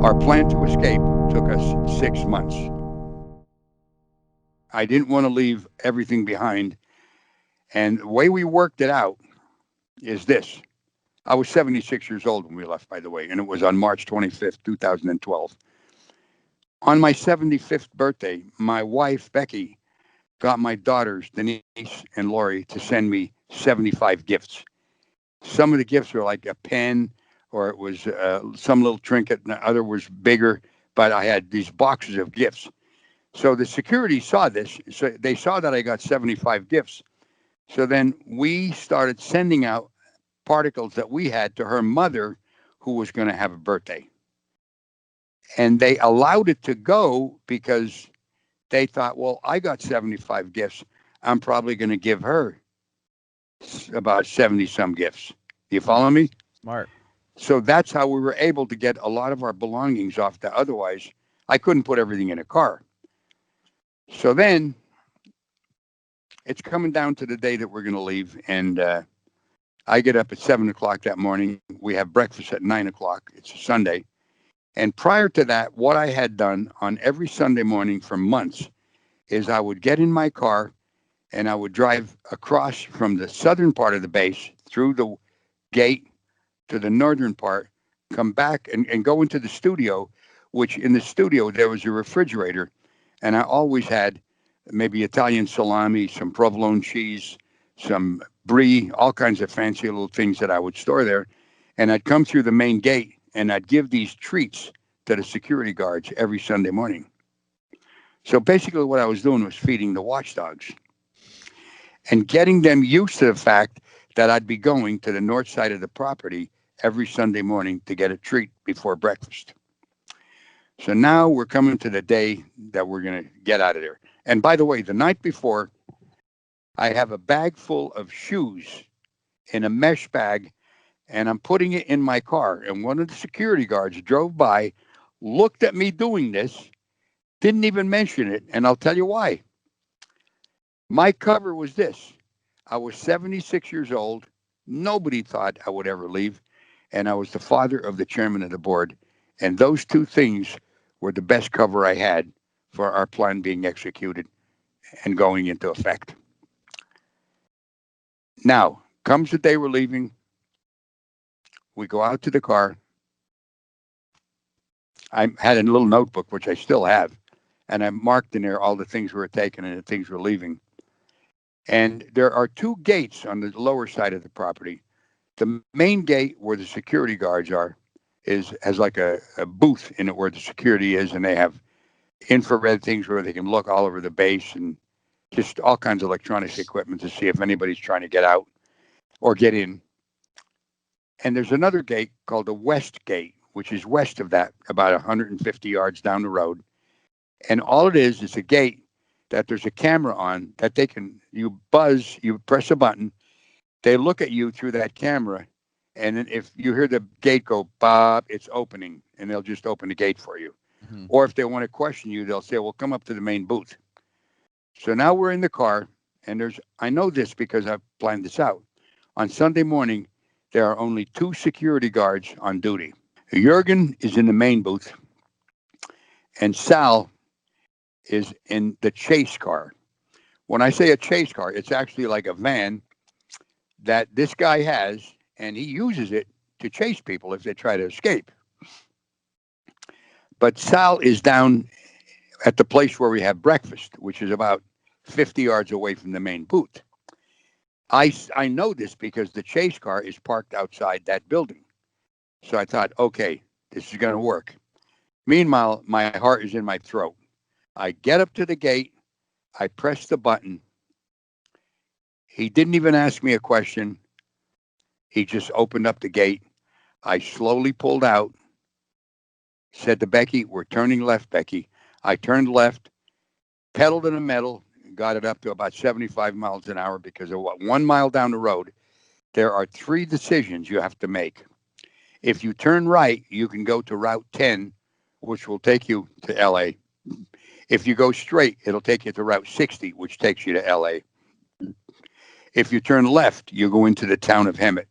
Our plan to escape took us 6 months. I didn't want to leave everything behind. And the way we worked it out is this. I was 76 years old when we left, by the way, and it was on March 25th, 2012. On my 75th birthday, my wife, Becky, got my daughters, Denise and Lori, to send me 75 gifts. Some of the gifts were like a pen, or it was some little trinket, and the other was bigger, but I had these boxes of gifts. So the security saw this. So they saw that I got 75 gifts. So then we started sending out particles that we had to her mother, who was going to have a birthday. And they allowed it to go because they thought, well, I got 75 gifts. I'm probably going to give her about 70 some gifts. Do you follow me? Smart. So that's how we were able to get a lot of our belongings off that. Otherwise, I couldn't put everything in a car. So then it's coming down to the day that we're going to leave. And I get up at 7 o'clock that morning. We have breakfast at 9 o'clock. It's a Sunday. And prior to that, what I had done on every Sunday morning for months is I would get in my car and I would drive across from the southern part of the base through the gate to the northern part, come back and go into the studio, which in the studio there was a refrigerator. And I always had maybe Italian salami, some provolone cheese, some brie, all kinds of fancy little things that I would store there. And I'd come through the main gate and I'd give these treats to the security guards every Sunday morning. So basically what I was doing was feeding the watchdogs and getting them used to the fact that I'd be going to the north side of the property every Sunday morning to get a treat before breakfast. So now we're coming to the day that we're going to get out of there. And by the way, the night before, I have a bag full of shoes in a mesh bag, and I'm putting it in my car. And one of the security guards drove by, looked at me doing this, didn't even mention it. And I'll tell you why. My cover was this. I was 76 years old. Nobody thought I would ever leave. And I was the father of the chairman of the board. And those two things were the best cover I had for our plan being executed and going into effect. Now, comes the day we're leaving. We go out to the car. I had a little notebook, which I still have, and I marked in there all the things we were taking and the things we're leaving. And there are two gates on the lower side of the property. The main gate where the security guards are has like a booth in it where the security is, and they have infrared things where they can look all over the base and just all kinds of electronics equipment to see if anybody's trying to get out or get in. And there's another gate called the West Gate, which is west of that, about 150 yards down the road. And all it is a gate that there's a camera on that you buzz, you press a button, they look at you through that camera, and then if you hear the gate go, Bob, it's opening, and they'll just open the gate for you. Mm-hmm. Or if they want to question you, they'll say, well, come up to the main booth. So now we're in the car, and I know this because I've planned this out. On Sunday morning, there are only two security guards on duty. Jurgen is in the main booth, and Sal is in the chase car. When I say a chase car, it's actually like a van that this guy has, and he uses it to chase people if they try to escape. But Sal is down at the place where we have breakfast, which is about 50 yards away from the main booth. I know this because the chase car is parked outside that building. So I thought, okay, this is going to work. Meanwhile, my heart is in my throat. I get up to the gate. I press the button. He didn't even ask me a question. He just opened up the gate. I slowly pulled out, said to Becky, we're turning left, Becky. I turned left, pedaled to the metal, got it up to about 75 miles an hour because of 1 mile down the road, there are 3 decisions you have to make. If you turn right, you can go to Route 10, which will take you to LA. If you go straight, it'll take you to Route 60, which takes you to LA. If you turn left, you go into the town of Hemet.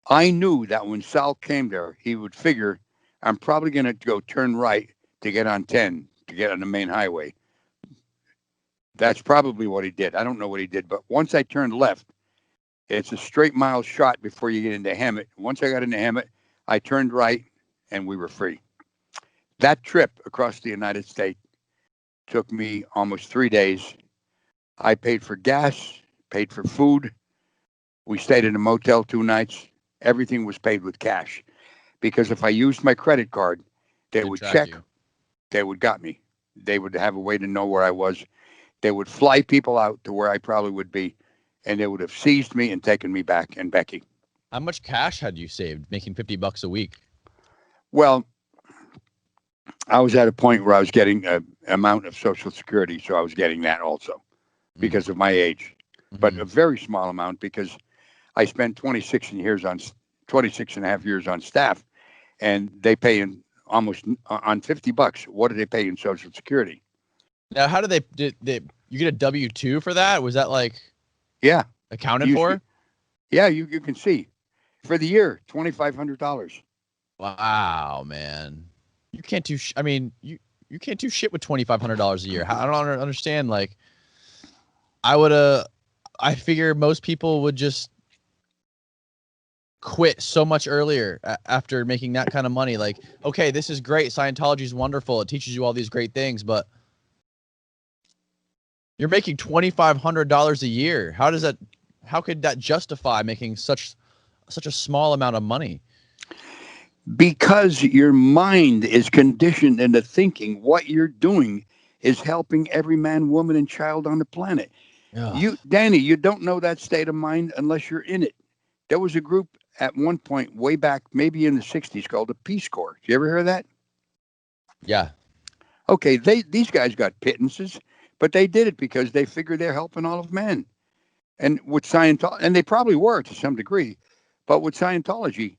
I knew that when Sal came there, he would figure I'm probably going to go turn right to get on 10, to get on the main highway. That's probably what he did. I don't know what he did, but once I turned left, it's a straight mile shot before you get into Hemet. Once I got into Hemet, I turned right and we were free. That trip across the United States took me almost 3 days. I paid for gas, paid for food. We stayed in a motel 2 nights. Everything was paid with cash. Because if I used my credit card, they would check. You. They would got me. They would have a way to know where I was. They would fly people out to where I probably would be, and they would have seized me and taken me back. And Becky. How much cash had you saved making $50 a week? Well, I was at a point where I was getting an amount of Social Security, so I was getting that also because of my age, but a very small amount because I spent 26 and a half years on staff, and they pay in almost on $50. What do they pay in Social Security? Now, how did you get a W-2 for that? Was that like accounted for? Yeah, you can see for the year $2,500. Wow, man, you can't do. You can't do shit with $2,500 a year. I don't understand. Like, I figure most people would just quit so much earlier after making that kind of money. Like, okay, this is great. Scientology is wonderful. It teaches you all these great things, but you're making $2,500 a year. How could that justify making such a small amount of money? Because your mind is conditioned into thinking what you're doing is helping every man, woman, and child on the planet. Ugh. Danny, you don't know that state of mind unless you're in it. There was a group at one point way back, maybe in the 60s, called the Peace Corps. Did you ever hear of that? Yeah. Okay, these guys got pittances, but they did it because they figured they're helping all of men. And with Scientology, and they probably were to some degree, but with Scientology,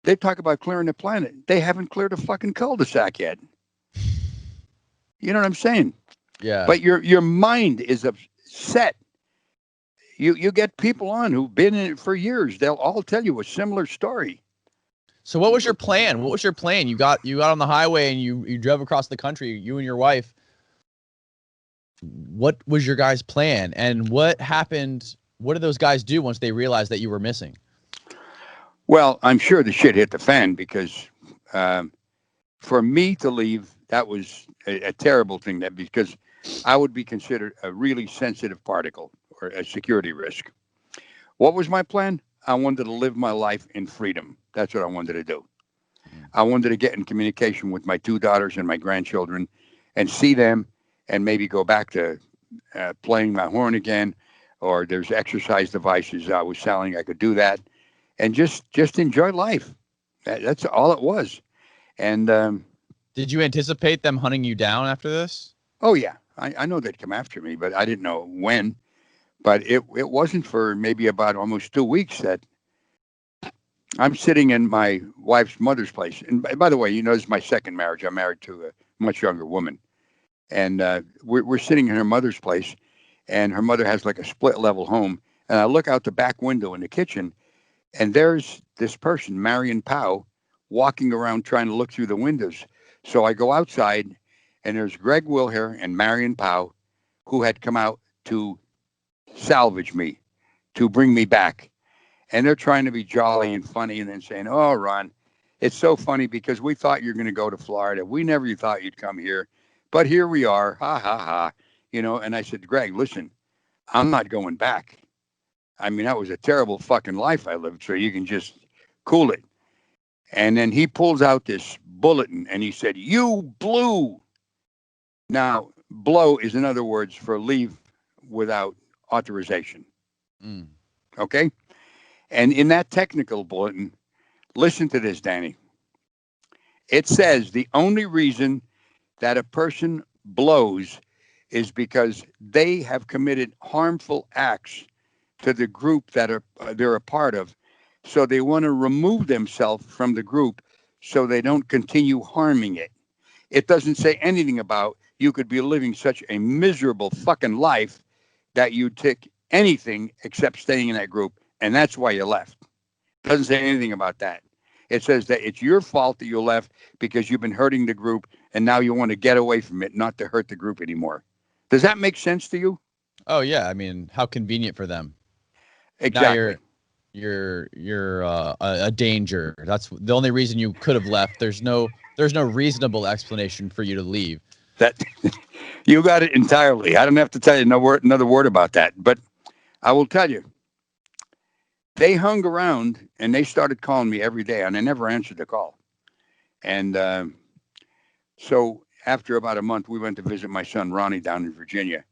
they talk about clearing the planet. They haven't cleared a fucking cul-de-sac yet. You know what I'm saying? Yeah. But your mind is upset. You get people on who've been in it for years. They'll all tell you a similar story. So what was your plan? What was your plan? You got on the highway and you drove across the country, you and your wife. What was your guys' plan? And what happened? What did those guys do once they realized that you were missing? Well, I'm sure the shit hit the fan because for me to leave, that was a terrible thing. Because I would be considered a really sensitive particle or a security risk. What was my plan? I wanted to live my life in freedom. That's what I wanted to do. I wanted to get in communication with my 2 daughters and my grandchildren and see them and maybe go back to playing my horn again, or there's exercise devices I was selling. I could do that. And just enjoy life. That's all it was. And did you anticipate them hunting you down after this? Oh yeah, I know they'd come after me, but I didn't know when. But it wasn't for maybe about almost 2 weeks that I'm sitting in my wife's mother's place. And by the way, this is my second marriage. I'm married to a much younger woman, and we're sitting in her mother's place, and her mother has like a split level home. And I look out the back window in the kitchen. And there's this person, Marion Powell, walking around trying to look through the windows. So I go outside, and there's Greg Wilher and Marion Powell, who had come out to salvage me, to bring me back. And they're trying to be jolly and funny and then saying, "Oh, Ron, it's so funny because we thought you were going to go to Florida. We never thought you'd come here. But here we are. Ha, ha, ha." And I said, "Greg, listen, I'm not going back. I mean, that was a terrible fucking life I lived, so you can just cool it." And then he pulls out this bulletin and he said, "You blew." Now, blow is another words for leave without authorization. Okay? And in that technical bulletin, listen to this, Danny. It says the only reason that a person blows is because they have committed harmful acts to the group that they're a part of. So they want to remove themselves from the group so they don't continue harming it. It doesn't say anything about you could be living such a miserable fucking life that you'd take anything except staying in that group. And that's why you left. It doesn't say anything about that. It says that it's your fault that you left because you've been hurting the group, and now you want to get away from it, not to hurt the group anymore. Does that make sense to you? Oh yeah, I mean, how convenient for them. Now Exactly. you're a danger. That's the only reason you could have left. There's no reasonable explanation for you to leave. That you got it entirely. I don't have to tell you another word about that. But I will tell you, they hung around and they started calling me every day, and I never answered the call. And so after about a month, we went to visit my son Ronnie down in Virginia.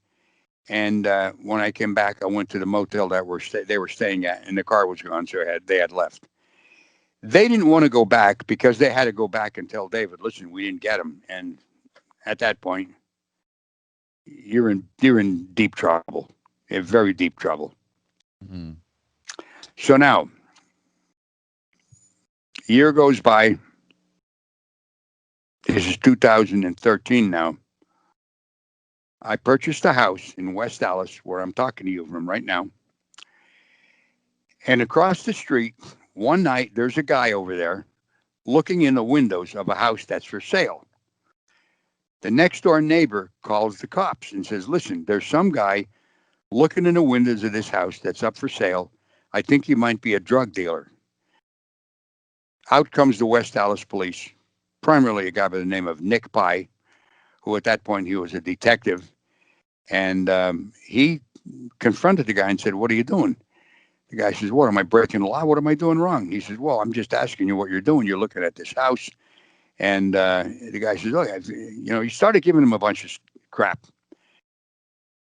And when I came back, I went to the motel that they were staying at, and the car was gone, so they had left. They didn't want to go back because they had to go back and tell David, "Listen, we didn't get him." And at that point, you're in deep trouble, in very deep trouble. Mm-hmm. So now, year goes by. This is 2013 now. I purchased a house in West Dallas, where I'm talking to you from right now. And across the street, one night, there's a guy over there looking in the windows of a house that's for sale. The next door neighbor calls the cops and says, "Listen, there's some guy looking in the windows of this house that's up for sale. I think he might be a drug dealer." Out comes the West Dallas police, primarily a guy by the name of Nick Pye, who at that point he was a detective. And he confronted the guy and said, "What are you doing?" The guy says, "What, am I breaking the law? What am I doing wrong?" He says, "Well, I'm just asking you what you're doing. You're looking at this house." And the guy says, "Oh, yeah." He started giving him a bunch of crap.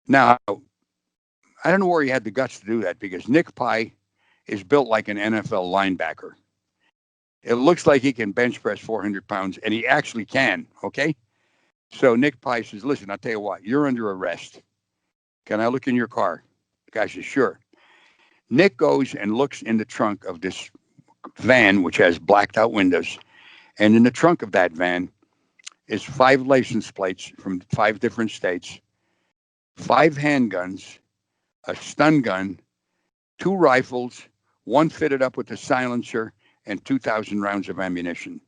Now, I don't know where he had the guts to do that because Nick Pye is built like an NFL linebacker. It looks like he can bench press 400 pounds, and he actually can. Okay. So Nick Pye says, "Listen, I'll tell you what, you're under arrest. Can I look in your car?" The guy says, "Sure." Nick goes and looks in the trunk of this van, which has blacked out windows. And in the trunk of that van is 5 license plates from 5 different states, 5 handguns, a stun gun, 2 rifles, one fitted up with a silencer, and 2,000 rounds of ammunition.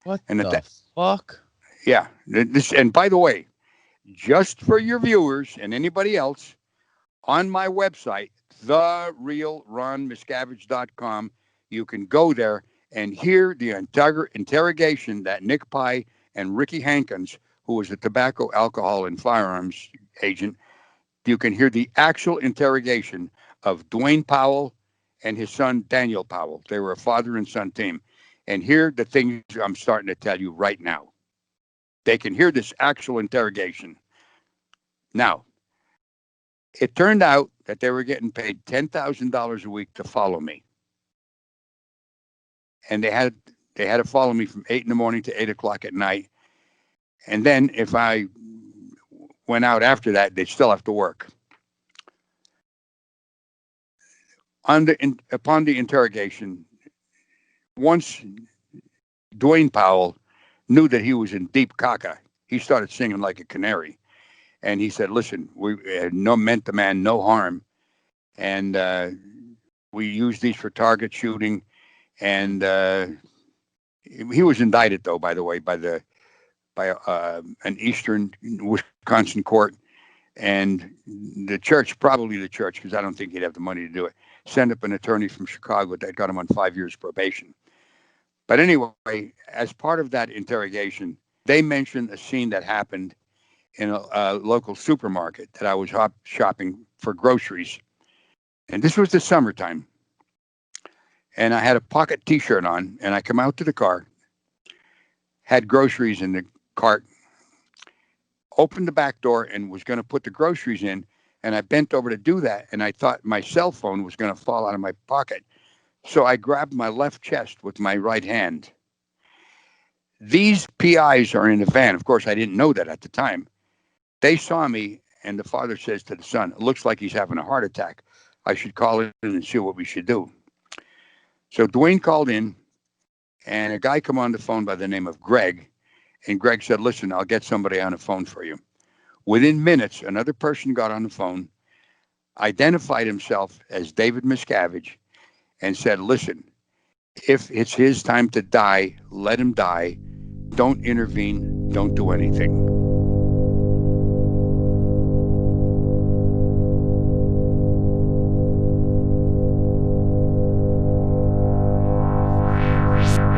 What And at the that, fuck? yeah, this, and by the way, just for your viewers and anybody else, on my website, therealronmiscavige.com, you can go there and hear the entire interrogation that Nick Pye and Ricky Hankins, who was a tobacco, alcohol, and firearms agent, you can hear the actual interrogation of Dwayne Powell and his son Daniel Powell. They were a father and son team. And hear the things I'm starting to tell you right now. They can hear this actual interrogation. Now, it turned out that they were getting paid $10,000 a week to follow me. And they had to follow me from 8 in the morning to 8 o'clock at night. And then if I went out after that, they'd still have to work. Upon the interrogation, once Dwayne Powell knew that he was in deep caca, he started singing like a canary. And he said, "Listen, we no meant the man no harm, and we use these for target shooting." And he was indicted, though, by the way, by an Eastern Wisconsin court, and probably the church, because I don't think he'd have the money to do it, sent up an attorney from Chicago that got him on 5 years probation. But anyway, as part of that interrogation, they mentioned a scene that happened in a local supermarket that I was shopping for groceries. And this was the summertime. And I had a pocket T-shirt on, and I come out to the car, had groceries in the cart, opened the back door, and was going to put the groceries in. And I bent over to do that, and I thought my cell phone was going to fall out of my pocket. So I grabbed my left chest with my right hand. These PIs are in the van. Of course, I didn't know that at the time. They saw me, and the father says to the son, "It looks like he's having a heart attack. I should call in and see what we should do." So Dwayne called in, and a guy come on the phone by the name of Greg, and Greg said, "Listen, I'll get somebody on the phone for you." Within minutes, another person got on the phone, identified himself as David Miscavige, and said, "Listen, If it's his time to die, let him die. Don't intervene. Don't do anything.